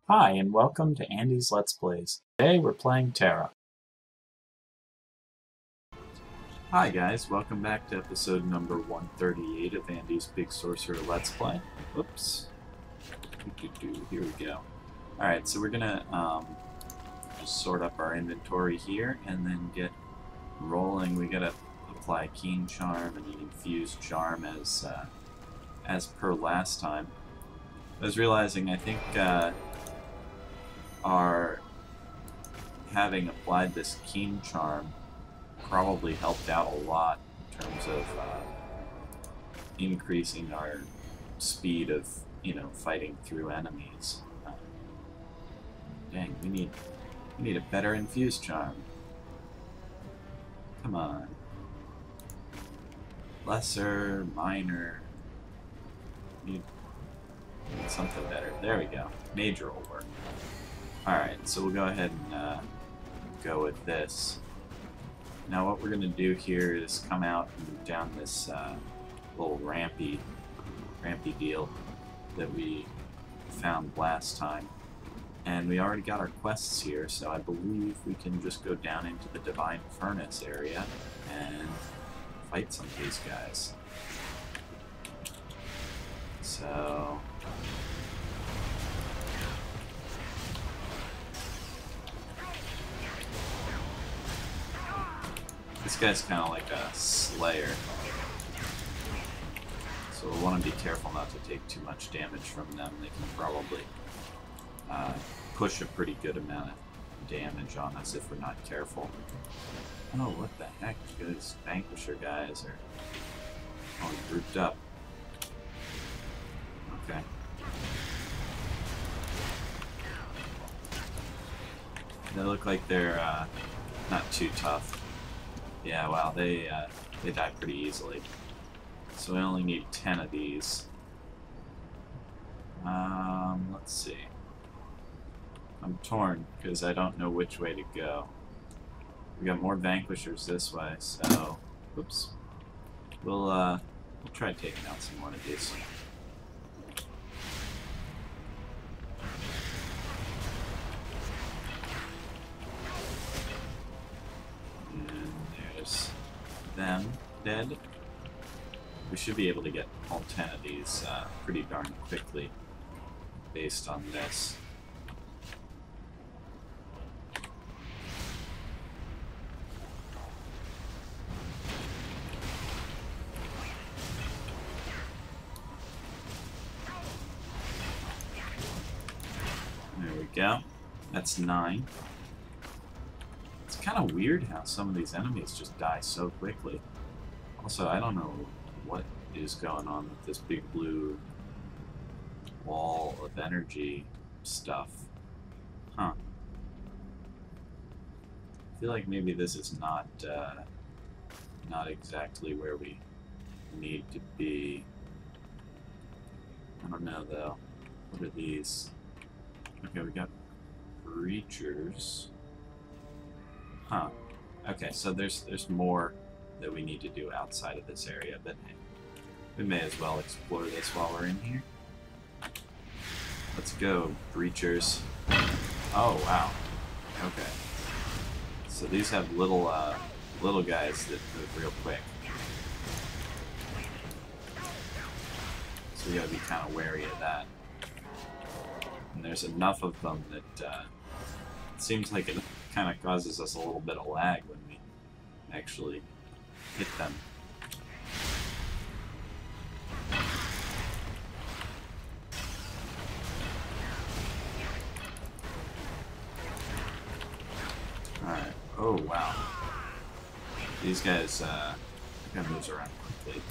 Hi, and welcome to Andy's Let's Plays. Today we're playing Tera. Hi guys, welcome back to episode number 138 of Andy's Big Sorcerer Let's Play. Oops. Here we go. Alright, so we're gonna just sort up our inventory here and then get rolling. We gotta apply Keen Charm and Infused Charm as per last time. I was realizing I think our having applied this Keen Charm probably helped out a lot in terms of increasing our speed of, fighting through enemies. Dang, we need a better Infused Charm. Come on. Lesser, minor. Need something better. There we go. Major will work. Alright, so we'll go ahead and go with this. Now what we're going to do here is come out and down this little rampy deal that we found last time. And we already got our quests here, so I believe we can just go down into the Divine Furnace area and fight some of these guys. So this guy's kind of like a slayer, so we'll want to be careful not to take too much damage from them. They can probably push a pretty good amount of damage on us if we're not careful. Oh, what the heck? Those Vanquisher guys are all grouped up. Okay. They look like they're not too tough. Yeah, wow, they die pretty easily. So we only need 10 of these. Let's see. I'm torn because I don't know which way to go. We got more Vanquishers this way, so oops. We'll try taking out some more of these. Them dead. We should be able to get all 10 of these pretty darn quickly based on this. There we go. That's 9. It's kind of weird how some of these enemies just die so quickly. Also, I don't know what is going on with this big blue wall of energy stuff. Huh. I feel like maybe this is not exactly where we need to be. I don't know though. What are these? Okay, we got breachers. Huh. Okay, so there's more that we need to do outside of this area, but hey, we may as well explore this while we're in here. Let's go, breachers. Oh, wow. Okay. So these have little guys that move real quick. So we gotta be kind of wary of that. And there's enough of them that it seems like it kind of causes us a little bit of lag when we actually hit them. Alright. Oh, wow. These guys, kind of moves around quickly.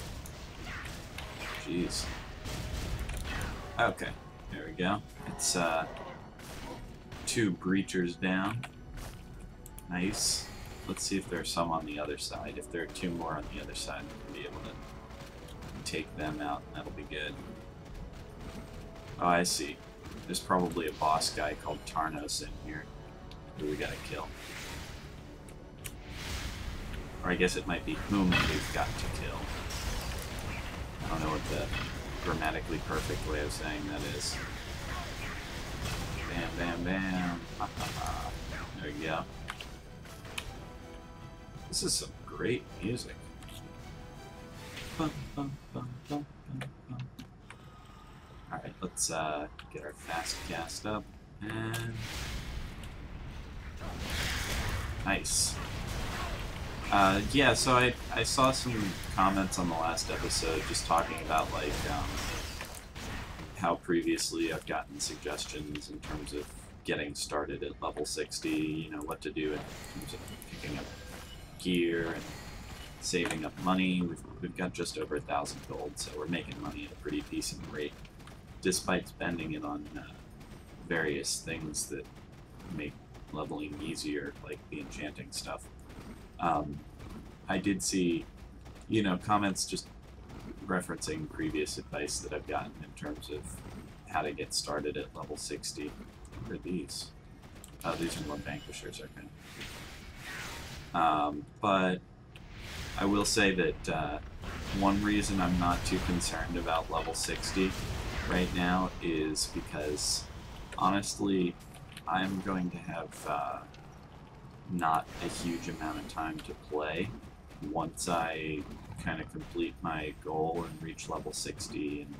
Jeez. Okay. There we go. It's, 2 breachers down. Nice. Let's see if there's some on the other side. If there are 2 more on the other side, we'll be able to take them out. That'll be good. Oh, I see. There's probably a boss guy called Tarnos in here who we gotta kill. Or I guess it might be whom we've got to kill. I don't know what the grammatically perfect way of saying that is. Bam, bam, bam. Ha, ha, ha. There we go. This is some great music. Bum, bum, bum, bum, bum, bum. Alright, let's get our fast cast up. And... nice. Yeah, so I saw some comments on the last episode just talking about, like, how previously I've gotten suggestions in terms of getting started at level 60, you know, what to do in terms of picking up gear and saving up money. We've got just over 1,000 gold, so we're making money at a pretty decent rate, despite spending it on various things that make leveling easier, like the enchanting stuff. I did see, you know, comments just referencing previous advice that I've gotten in terms of how to get started at level 60. What are these? Oh, these are more vanquishers, okay. But I will say that one reason I'm not too concerned about level 60 right now is because, honestly, I'm going to have not a huge amount of time to play once I kind of complete my goal and reach level 60 and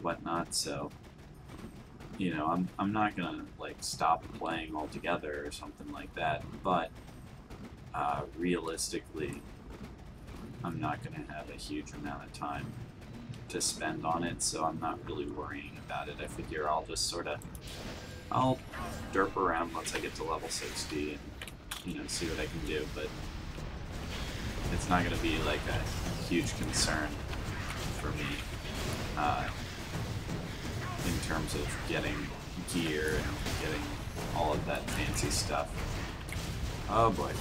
whatnot, so, you know, I'm not gonna, like, stop playing altogether or something like that, but realistically, I'm not gonna have a huge amount of time to spend on it, so I'm not really worrying about it. I figure I'll just sort of, I'll derp around once I get to level 60 and, you know, see what I can do, but it's not going to be like a huge concern for me in terms of getting gear and getting all of that fancy stuff. Oh boy.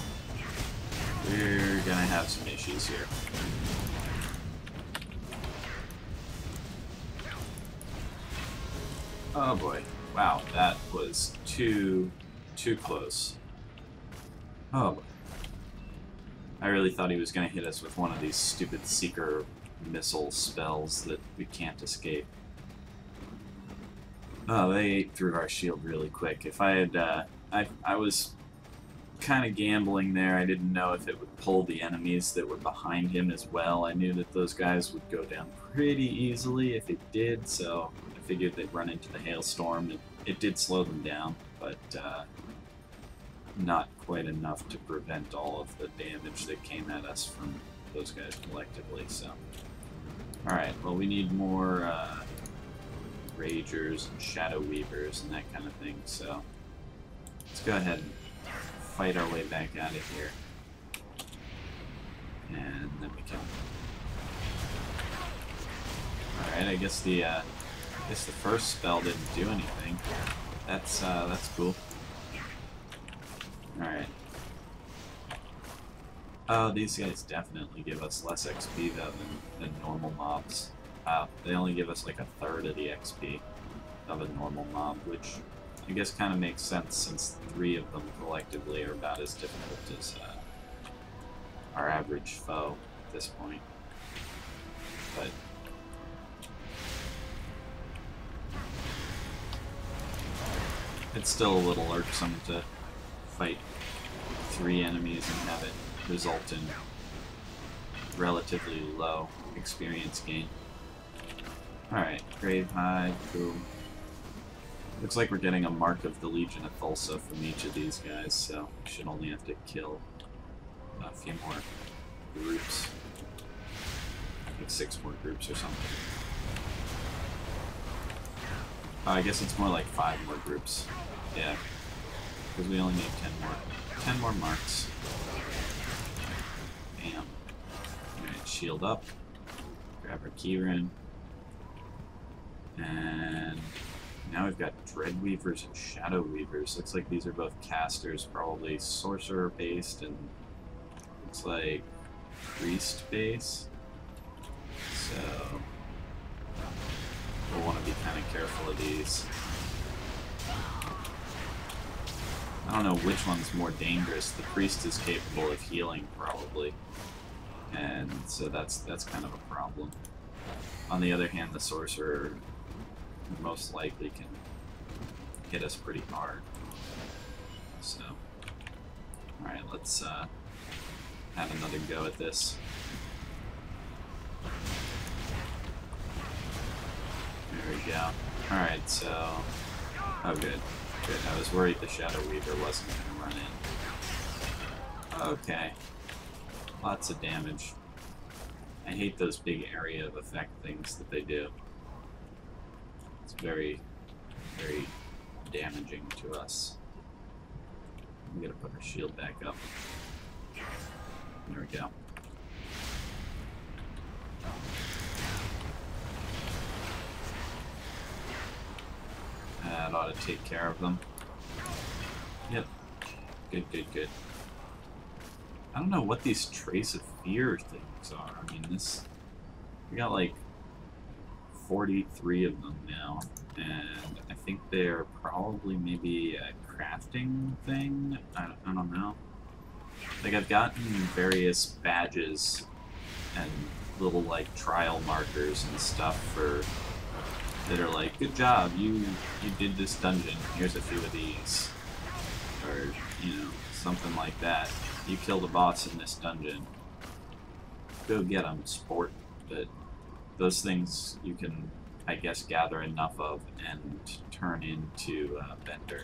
We're going to have some issues here. Oh boy. Wow, that was too close. Oh boy. I really thought he was going to hit us with one of these stupid seeker missile spells that we can't escape. Oh, they ate through our shield really quick. If I had, I was kind of gambling there. I didn't know if it would pull the enemies that were behind him as well. I knew that those guys would go down pretty easily if it did, so I figured they'd run into the hailstorm. It did slow them down, but not quite enough to prevent all of the damage that came at us from those guys collectively, so. Alright, well, we need more Ragers and Shadow Weavers and that kind of thing, so let's go ahead and fight our way back out of here. And then we can... Alright, I guess the first spell didn't do anything. That's cool. Alright. Oh, these guys definitely give us less XP though than normal mobs. They only give us like 1/3 of the XP of a normal mob, which I guess kind of makes sense since 3 of them collectively are about as difficult as our average foe at this point. But it's still a little irksome to fight 3 enemies and have it result in relatively low experience gain. Alright, Gravehide, cool. Looks like we're getting a Mark of the Legion of Thulsa from each of these guys, so we should only have to kill a few more groups. Like 6 more groups or something. Oh, I guess it's more like 5 more groups. Yeah. Because we only need 10 more marks. Bam. Alright, shield up. Grab our keyring. And now we've got Dreadweavers and Shadow Weavers. Looks like these are both casters, probably Sorcerer based, and looks like Priest based. So we'll want to be kind of careful of these. I don't know which one's more dangerous. The Priest is capable of healing, probably, and so that's kind of a problem. On the other hand, the Sorcerer most likely can hit us pretty hard. So, alright, let's have another go at this. There we go. Alright, so... Oh, good. Good. I was worried the Shadow Weaver wasn't going to run in. Okay. Lots of damage. I hate those big area of effect things that they do. It's very, very damaging to us. I'm gonna put our shield back up. There we go. That ought to take care of them. Yep. Good, good, good. I don't know what these Trace of Fear things are. I mean, this... We got like 43 of them now, and I think they're probably maybe a crafting thing? I don't know. Like, I've gotten various badges and little, like, trial markers and stuff for... that are like, good job, you did this dungeon, here's a few of these. Or, you know, something like that. You killed a boss in this dungeon. Go get them, sport. But those things you can, I guess, gather enough of and turn into Bender.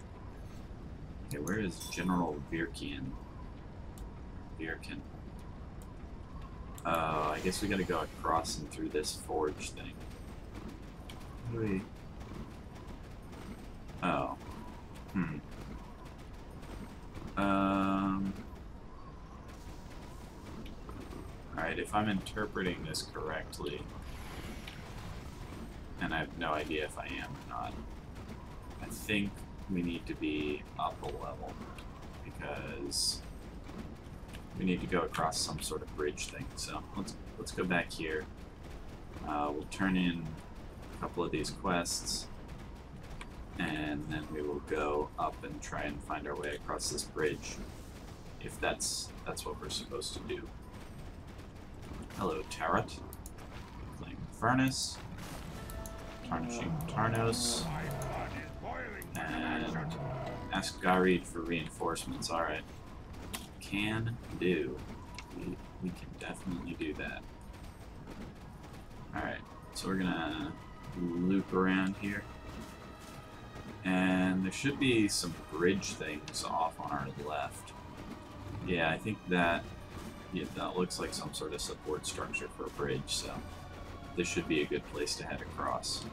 Okay, where is General Virkin? Virkin. I guess we gotta go across and through this forge thing. Wait. Oh. Alright, if I'm interpreting this correctly, and I have no idea if I am or not, I think we need to be up a level, because we need to go across some sort of bridge thing. So let's go back here. We'll turn in a couple of these quests, and then we will go up and try and find our way across this bridge, if that's what we're supposed to do. Hello, Tera Let. Reclaim Furnace. Tarnishing Tarnos. And ask Garid for reinforcements. Alright. Can do. We can definitely do that. Alright, so we're gonna loop around here. And there should be some bridge things off on our left. Yeah, I think that... Yeah, that looks like some sort of support structure for a bridge, so this should be a good place to head across.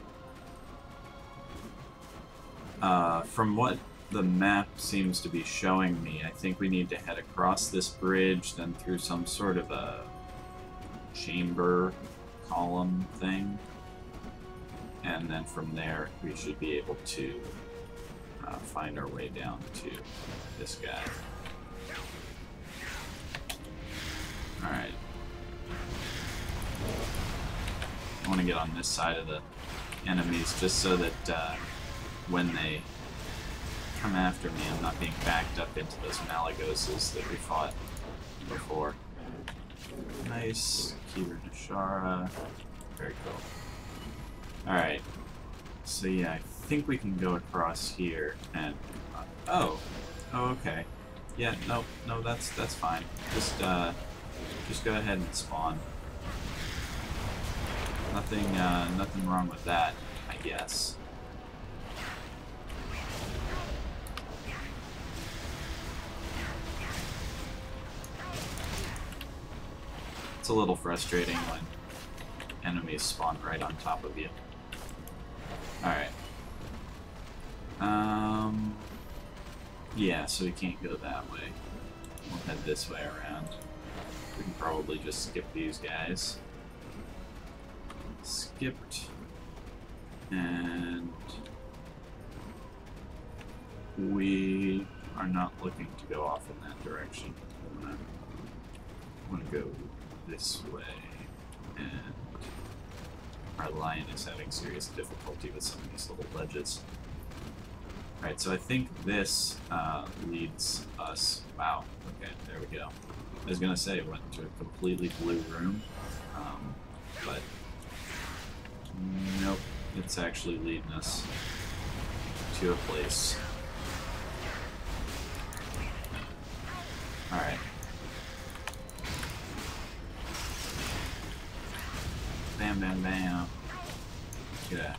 From what the map seems to be showing me, I think we need to head across this bridge, then through some sort of a chamber column thing, and then from there we should be able to find our way down to this guy. Alright. I want to get on this side of the enemies just so that when they come after me, I'm not being backed up into those Malagoses that we fought before. Nice. Kiva Nashara. Very cool. Alright. So yeah, I think we can go across here and... oh, okay. Yeah, no, that's fine. Just go ahead and spawn. Nothing wrong with that, I guess. It's a little frustrating when enemies spawn right on top of you. Alright. Yeah, so we can't go that way. We'll head this way around. We can probably just skip these guys. Skipped. And we are not looking to go off in that direction. I want to go this way. And our lion is having serious difficulty with some of these little ledges. Alright, so I think this leads us... Wow, okay, there we go. I was gonna say, went to a completely blue room, but nope, it's actually leading us to a place. Alright. Bam, bam, bam. Yeah.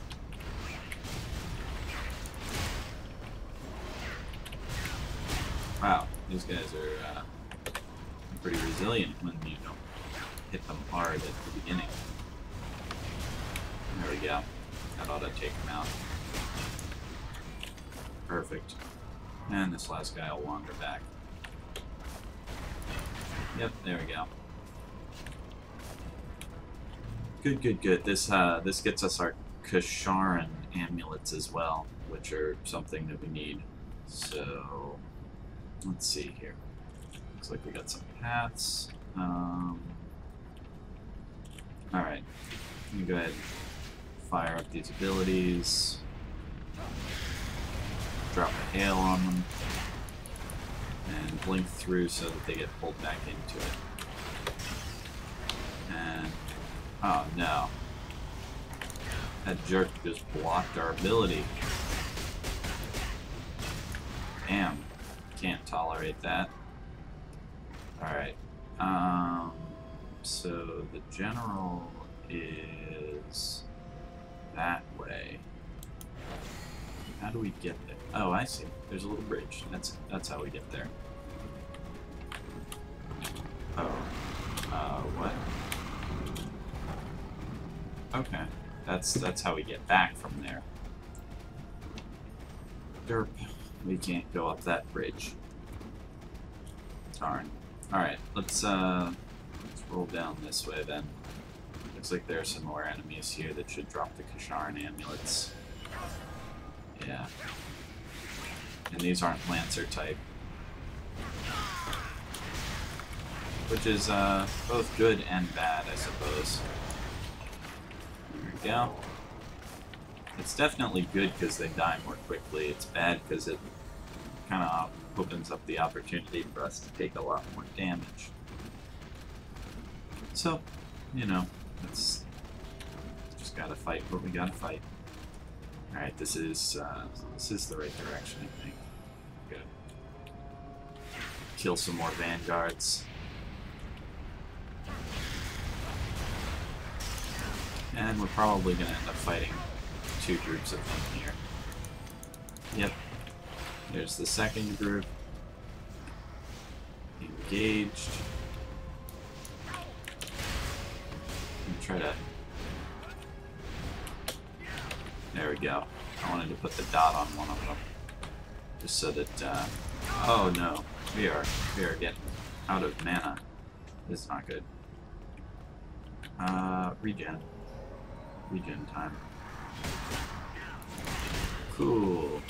Wow, these guys are pretty resilient when you don't hit them hard at the beginning. There we go. That ought to take him out. Perfect. And this last guy will wander back. Yep, there we go. Good, good, good. This gets us our Kasharan amulets as well, which are something that we need. So, let's see here. Looks like we got some paths. Alright. Let me go ahead and fire up these abilities. Drop a hail on them. And blink through so that they get pulled back into it. And... oh no. That jerk just blocked our ability. Damn. Can't tolerate that. Alright. So the general is that way. How do we get there? Oh, I see. There's a little bridge. That's how we get there. Oh. What? Okay. That's how we get back from there. Derp. We can't go up that bridge. Darn. Alright, let's roll down this way then. Looks like there are some more enemies here that should drop the Kasharan amulets. Yeah. And these aren't Lancer type. Which is both good and bad, I suppose. There we go. It's definitely good because they die more quickly. It's bad because it kind of opens up the opportunity for us to take a lot more damage. So, you know, it's just gotta fight what we gotta fight. Alright, this is the right direction, I think. Good. Kill some more vanguards. And we're probably gonna end up fighting two groups of them here. Yep. There's the second group. Engaged. And try to... there we go. I wanted to put the dot on one of them. Just so that, oh no. We are getting out of mana. This is not good. Regen. Regen time. Cool.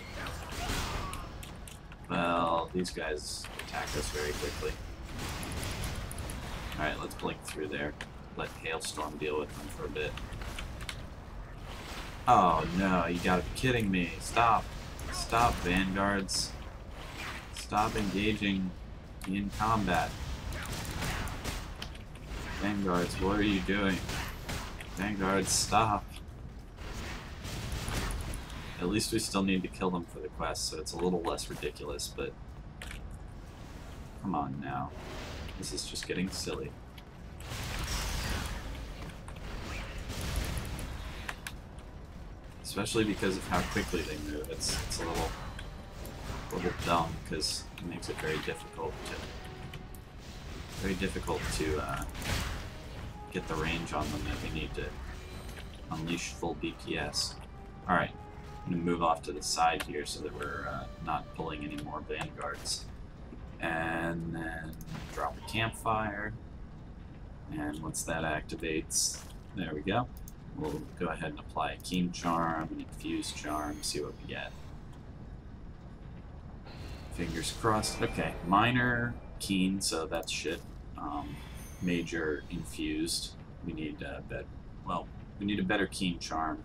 Well, these guys attack us very quickly. Alright, let's blink through there. Let Hailstorm deal with them for a bit. Oh no, you gotta be kidding me. Stop. Stop, vanguards. Stop engaging in combat. Vanguards, what are you doing? Vanguards, stop. At least we still need to kill them for the quest, so it's a little less ridiculous, but... come on now. This is just getting silly. Especially because of how quickly they move. It's a little dumb, because it makes it very difficult to get the range on them if we need to unleash full BPS. Alright. I'm going to move off to the side here so that we're not pulling any more vanguards. And then drop a campfire. And once that activates, there we go. We'll go ahead and apply a Keen Charm, an Infused Charm, see what we get. Fingers crossed. Okay, minor Keen, so that's shit. Major Infused. We need we need a better Keen Charm.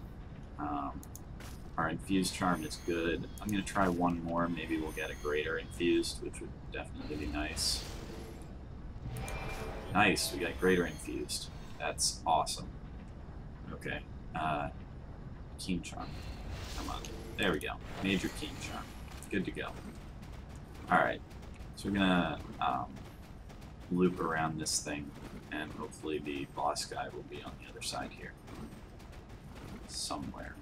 Our Infused Charm is good. I'm going to try one more. Maybe we'll get a Greater Infused, which would definitely be nice. Nice, we got Greater Infused. That's awesome. Okay. Keen Charm. Come on. There we go. Major Keen Charm. Good to go. Alright. So we're gonna loop around this thing, and hopefully the boss guy will be on the other side here. Somewhere.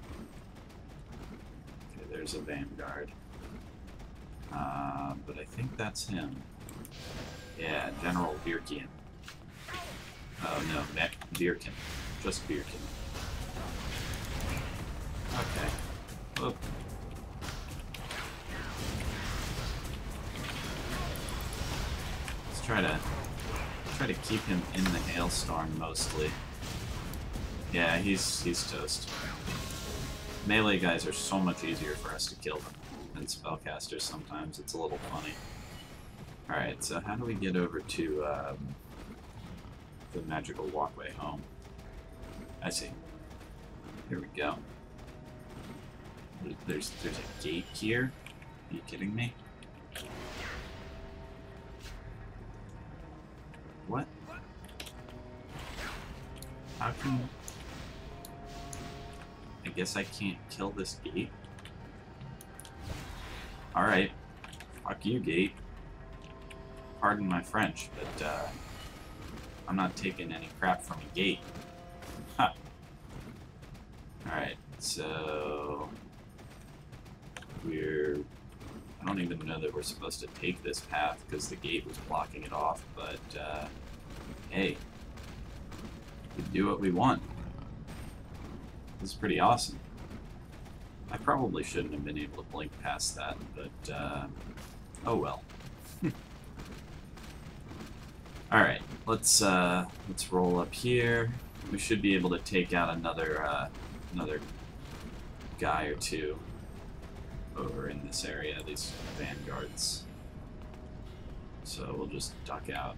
Okay, there's a Vanguard. But I think that's him. Yeah, General Birkin. Oh no, Birkin. Just Birkin. Okay. Whoop. Let's try to keep him in the hailstorm mostly. Yeah, he's toast. Melee guys are so much easier for us to kill than spellcasters sometimes. It's a little funny. Alright, so how do we get over to the magical walkway home? I see. Here we go. There's a gate here? Are you kidding me? What? How can... I guess I can't kill this gate? Alright. Fuck you, gate. Pardon my French, but I'm not taking any crap from a gate. Ha! Alright, so... I don't even know that we're supposed to take this path because the gate was blocking it off, but hey, we can do what we want. This is pretty awesome. I probably shouldn't have been able to blink past that, but oh well. Alright, let's roll up here. We should be able to take out another guy or two over in this area, these vanguards. So we'll just duck out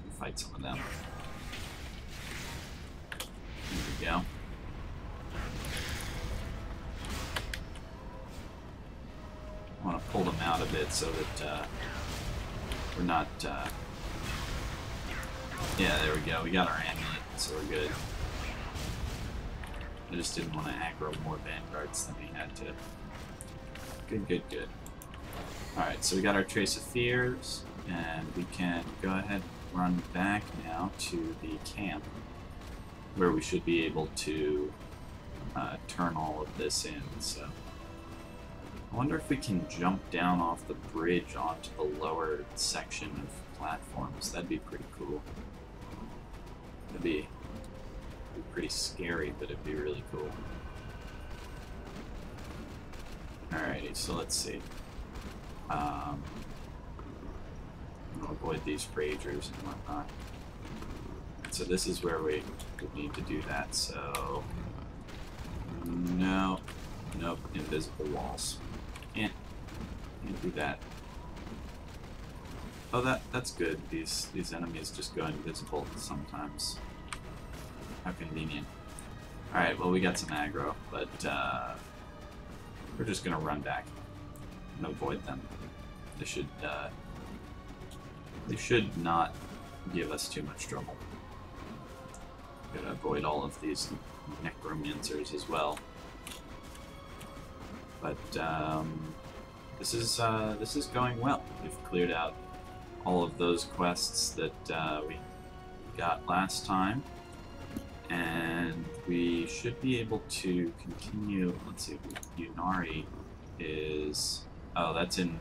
and fight some of them. Here we go. I want to pull them out a bit so that we're not... Yeah, there we go. We got our amulet, so we're good. I just didn't want to aggro more vanguards than we had to. Good, good, good. Alright, so we got our Trace of Fears, and we can go ahead and run back now to the camp, where we should be able to turn all of this in. So I wonder if we can jump down off the bridge onto the lower section of platforms. That'd be pretty cool. It'd be pretty scary, but it'd be really cool. Alrighty, so let's see. I'll avoid these ragers and whatnot. So this is where we would need to do that, so... No. Nope, invisible walls. Can't do that. Oh, that's good. These enemies just go invisible sometimes. How convenient. Alright, well we got some aggro, but we're just gonna run back and avoid them. They should not give us too much trouble. Gotta avoid all of these necromancers as well. But this is going well. We've cleared out all of those quests that we got last time, and we should be able to continue. Let's see, Yunari is... Oh, that's in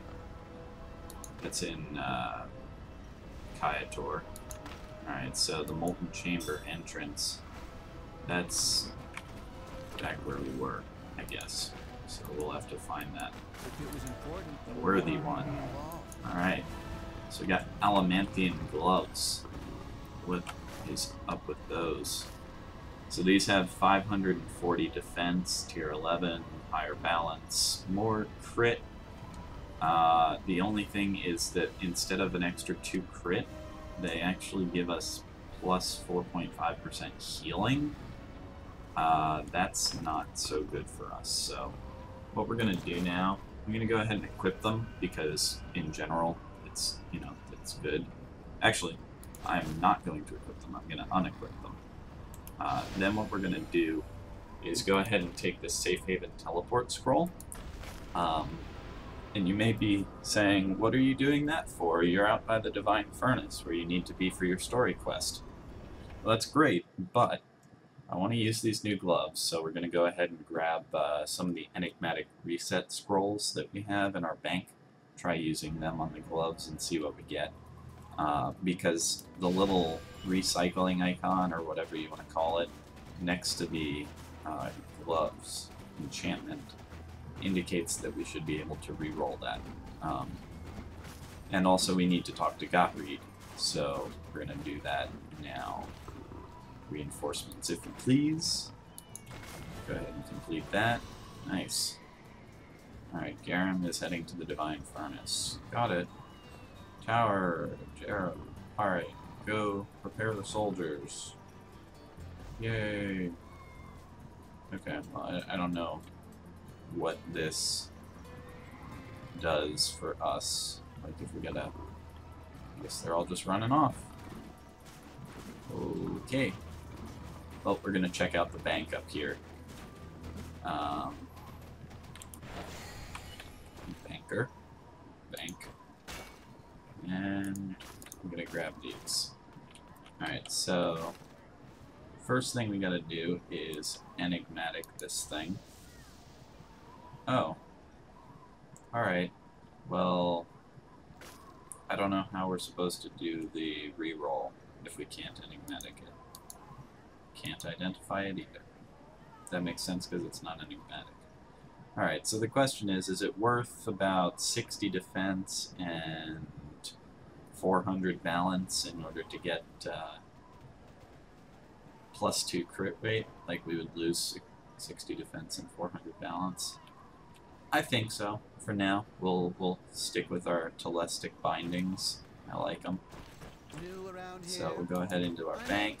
Kayator. Alright, so the Molten Chamber entrance, that's back where we were, I guess. So we'll have to find that worthy one. Alright, so we got Alamanthian gloves. What is up with those? So these have 540 defense, tier 11, higher balance, more crit. The only thing is that instead of an extra 2 crit, they actually give us plus 4.5% healing. That's not so good for us. So what we're going to do now, I'm going to go ahead and equip them because in general it's, it's good. Actually, I'm not going to equip them. I'm going to unequip them. Then what we're going to do is go ahead and take this Safe Haven teleport scroll. And you may be saying, what are you doing that for? You're out by the Divine Furnace, where you need to be for your story quest. Well, that's great, but I want to use these new gloves, so we're going to go ahead and grab some of the enigmatic reset scrolls that we have in our bank. Try using them on the gloves and see what we get. Because the little recycling icon, or whatever you want to call it, next to the gloves enchantment indicates that we should be able to re-roll that. And also we need to talk to Gottlieb, so we're going to do that now. Reinforcements, if you please. Go ahead and complete that. Nice. Alright, Garum is heading to the Divine Furnace. Got it. Tower, Jero. Alright, go prepare the soldiers. Yay. Okay, well, I don't know what this does for us. Like, if we gotta... I guess they're all just running off. Okay. Well, we're gonna check out the bank up here. Banker. Bank. And I'm gonna grab these. Alright, so first thing we gotta do is enigmatic this thing. Oh. Alright. Well, I don't know how we're supposed to do the reroll if we can't enigmatic it. Can't identify it either. That makes sense because it's not enigmatic. Alright, so the question is it worth about 60 defense and 400 balance in order to get +2 crit rate? Like, we would lose 60 defense and 400 balance. I think so. For now, we'll stick with our Telestic bindings. I like them. So we'll go ahead into our bank.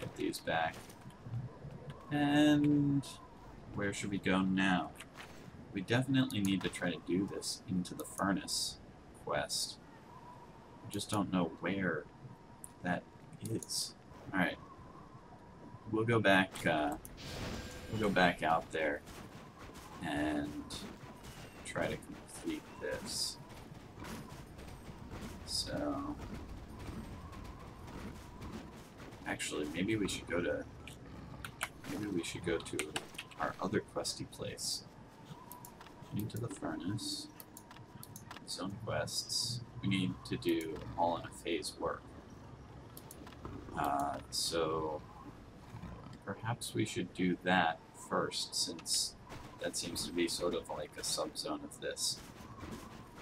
Get these back. And where should we go now? We definitely need to try to do this into the furnace quest. I just don't know where that is. Alright. We'll go back out there and try to complete this. So actually, maybe we should go to our other questy place. Into the furnace. Zone quests. We need to do all in a phase work. So perhaps we should do that first, since that seems to be sort of like a subzone of this.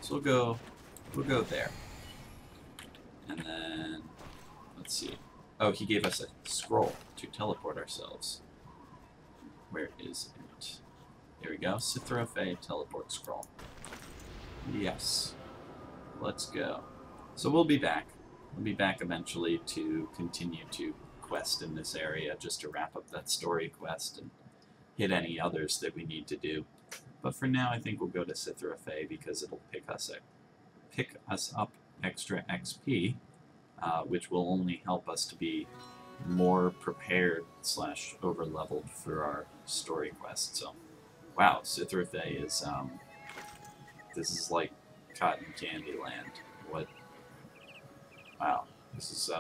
So we'll go there. And then let's see. Oh, he gave us a scroll to teleport ourselves. Where is it? Here we go. Sithra Fey teleport scroll. Yes. Let's go. So we'll be back. We'll be back eventually to continue to quest in this area, just to wrap up that story quest and hit any others that we need to do. But for now, I think we'll go to Sithra Fey because it'll pick us up extra XP, which will only help us to be more prepared / over-leveled for our story quest. So, wow, Sithra Fey is, this is like cotton candy land. What? Wow, this is,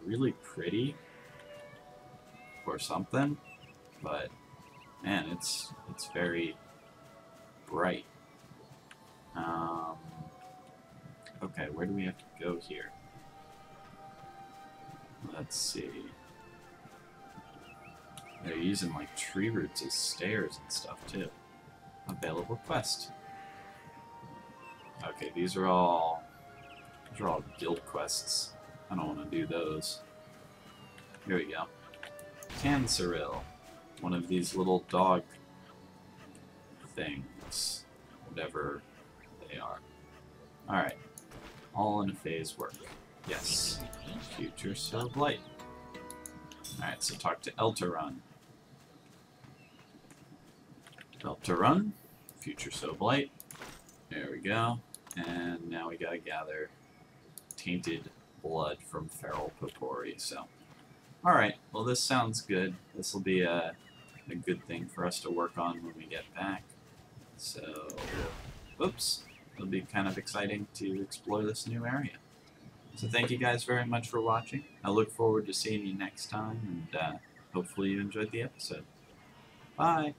really pretty or something, but, man, it's very bright. Okay, where do we have to go here? Let's see. They're using like tree roots as stairs and stuff too. Available quest. Okay, these are all guild quests. I don't want to do those. Here we go. Canceril. One of these little dog things. Whatever they are. Alright. All in a phase work. Yes. Future so blight. Alright, so talk to Elturun. Elturun. Future so blight. There we go. And now we gotta gather tainted blood from feral Popori, so. Alright, well this sounds good. This will be a a good thing for us to work on when we get back. So, oops, it'll be kind of exciting to explore this new area. So thank you guys very much for watching. I look forward to seeing you next time, and hopefully you enjoyed the episode. Bye!